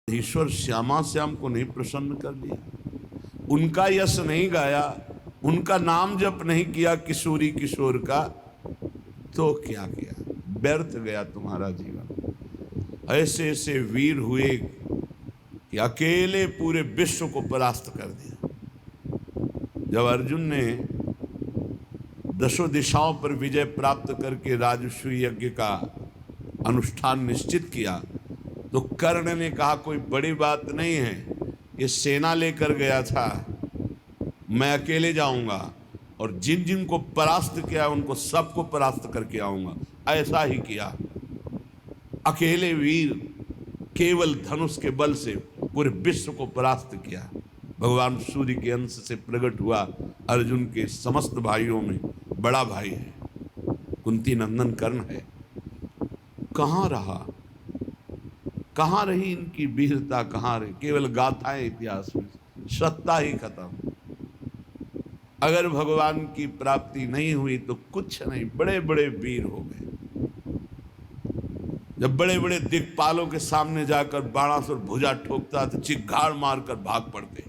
ईश्वर श्यामा श्याम को नहीं प्रसन्न कर लिया, उनका यश नहीं गाया, उनका नाम जप नहीं किया किशोरी किशोर का, तो क्या किया? व्यर्थ गया तुम्हारा जीवन। ऐसे ऐसे वीर हुए कि अकेले पूरे विश्व को परास्त कर दिया। जब अर्जुन ने दशों दिशाओं पर विजय प्राप्त करके राजस्व यज्ञ का अनुष्ठान निश्चित किया, तो कर्ण ने कहा कोई बड़ी बात नहीं है, ये सेना लेकर गया था, मैं अकेले जाऊंगा और जिन जिन को परास्त किया उनको सबको परास्त करके आऊंगा। ऐसा ही किया, अकेले वीर केवल धनुष के बल से पूरे विश्व को परास्त किया। भगवान सूर्य के अंश से प्रकट हुआ अर्जुन के समस्त भाइयों में बड़ा भाई है, कुंती नंदन कर्ण है। कहाँ रहा, कहाँ रही इनकी वीरता, कहाँ रही? केवल गाथाएं इतिहास में, सत्ता ही खत्म। अगर भगवान की प्राप्ति नहीं हुई तो कुछ नहीं, बड़े बड़े वीर हो गए। जब बड़े बड़े दिक्पालों के सामने जाकर बाणासुर भुजा ठोकता तो चिघाड़ मारकर भाग पड़ते।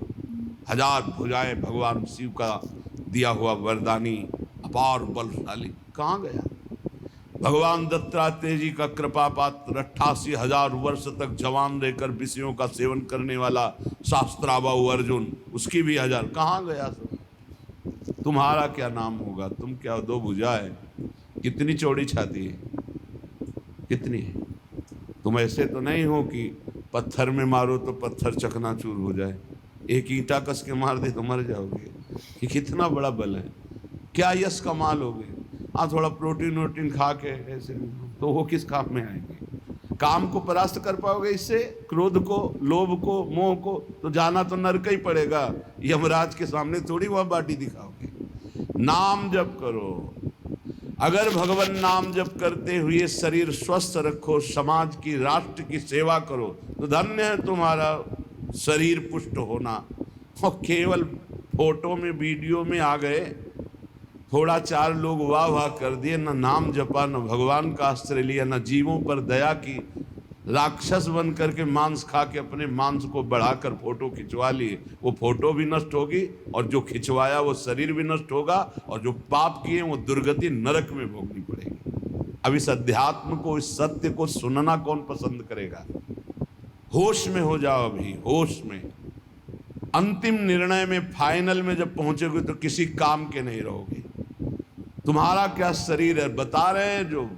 हजार भुजाएं भगवान शिव का दिया हुआ वरदानी अपार बलशाली कहाँ गया? भगवान दत्तात्रेय जी का कृपा पात्र 88,000 वर्ष तक जवान रहकर विषयों का सेवन करने वाला शास्त्राबाहु अर्जुन, उसकी भी 1000 कहाँ गया? तुम्हारा क्या नाम होगा? तुम क्या दो भुजा है? कितनी चौड़ी छाती है, कितनी है? तुम ऐसे तो नहीं हो कि पत्थर में मारो तो पत्थर चकनाचूर हो जाए, एक ईंटा कस के मार दे तो मर जाओगे। ये कितना बड़ा बल है, क्या यश कमाल लोगे? हाँ, थोड़ा प्रोटीन वोटीन खा के ऐसे तो वो किस काम में आएंगे? काम को परास्त कर पाओगे इससे? क्रोध को, लोभ को, मोह को? तो जाना तो नरक ही पड़ेगा। यमराज के सामने थोड़ी वह बाटी दिखाओगे। नाम जप करो। अगर भगवान नाम जप करते हुए शरीर स्वस्थ रखो, समाज की, राष्ट्र की सेवा करो, तो धन्य है तुम्हारा शरीर पुष्ट होना। और केवल फोटो में, वीडियो में आ गए, थोड़ा चार लोग वाह वाह कर दिए, न नाम जपा, न भगवान का आश्रय लिया, न जीवों पर दया की, राक्षस बन करके मांस खा के अपने मांस को बढ़ाकर फोटो खिंचवा लिए। वो फोटो भी नष्ट होगी और जो खिंचवाया वो शरीर भी नष्ट होगा, और जो पाप किए वो दुर्गति नरक में भोगनी पड़ेगी। अब इस अध्यात्म को, इस सत्य को सुनना कौन पसंद करेगा? होश में हो जाओ, अभी होश में। अंतिम निर्णय में, फाइनल में जब पहुंचोगे तो किसी काम के नहीं रहोगे। तुम्हारा क्या शरीर है? बता रहे हैं, जो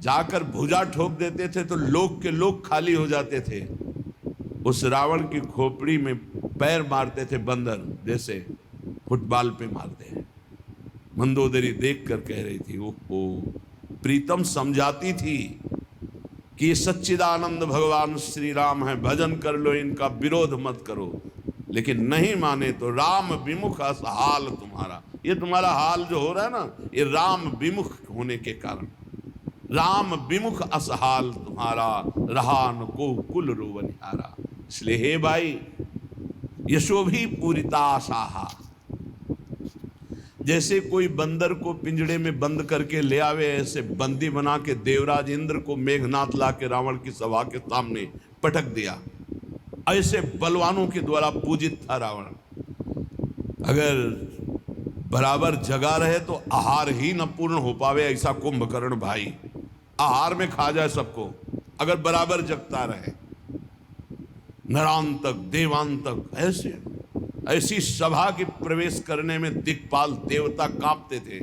जाकर भुजा ठोक देते थे तो लोग के लोग खाली हो जाते थे। उस रावण की खोपड़ी में पैर मारते थे बंदर, जैसे फुटबॉल पे मारते हैं। मंदोदरी देख कर कह रही थी, ओहो, प्रीतम समझाती थी कि सच्चिदानंद भगवान श्री राम है, भजन कर लो, इनका विरोध मत करो। लेकिन नहीं माने तो राम विमुख असहाल तुम्हारा। ये तुम्हारा हाल जो हो रहा है ना, ये राम विमुख होने के कारण। राम विमुख असहाल तुम्हारा, रहा न को कुल रोवनिहारा। इसलिए हे भाई, यशो भी पूरिता आशाहा। जैसे कोई बंदर को पिंजड़े में बंद करके ले आवे, ऐसे बंदी बना के देवराज इंद्र को मेघनाथ ला के रावण की सभा के सामने पटक दिया। ऐसे बलवानों के द्वारा पूजित था रावण। अगर बराबर जगा रहे तो आहार ही न पूर्ण हो पावे, ऐसा कुंभकर्ण भाई आहार में खा जाए सबको, अगर बराबर जगता रहे। नरांतक, देवांतक, ऐसी सभा के प्रवेश करने में दिक्पाल देवता कांपते थे।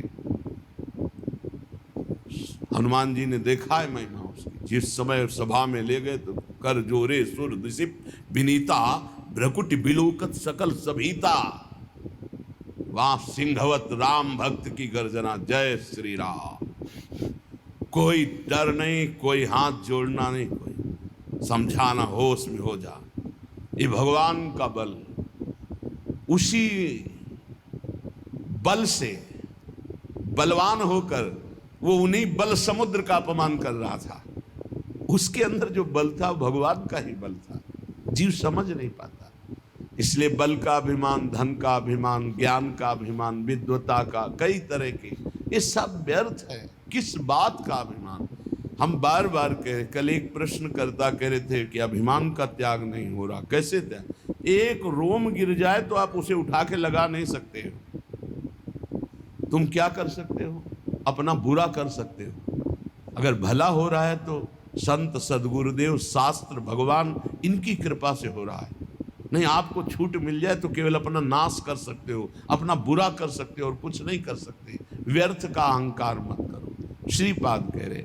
हनुमान जी ने देखा है महिमा उसकी। जिस समय सभा में ले गए तो कर जोरे सुर दिसिप विनीता, भ्रकुट बिलोकत सकल सभीता। वहां सिंहवत राम भक्त की गर्जना, जय श्री राम। कोई डर नहीं, कोई हाथ जोड़ना नहीं, कोई समझाना, होश में हो जा। ये भगवान का बल, उसी बल से बलवान होकर वो उन्हीं बल समुद्र का अपमान कर रहा था। उसके अंदर जो बल था भगवान का ही बल था, जीव समझ नहीं पाता। इसलिए बल का अभिमान, धन का अभिमान, ज्ञान का अभिमान, विद्वता का, कई तरह के, ये सब व्यर्थ है। किस बात का अभिमान? हम बार बार कह रहे, कल एक प्रश्नकर्ता कह रहे थे कि अभिमान का त्याग नहीं हो रहा। कैसे त्याग? एक रोम गिर जाए तो आप उसे उठा के लगा नहीं सकते हो। तुम क्या कर सकते हो? अपना बुरा कर सकते हो। अगर भला हो रहा है तो संत, सदगुरुदेव, शास्त्र, भगवान, इनकी कृपा से हो रहा है। नहीं, आपको छूट मिल जाए तो केवल अपना नाश कर सकते हो, अपना बुरा कर सकते हो और कुछ नहीं कर सकते। व्यर्थ का अहंकार मत करो। श्रीपाद कह रहे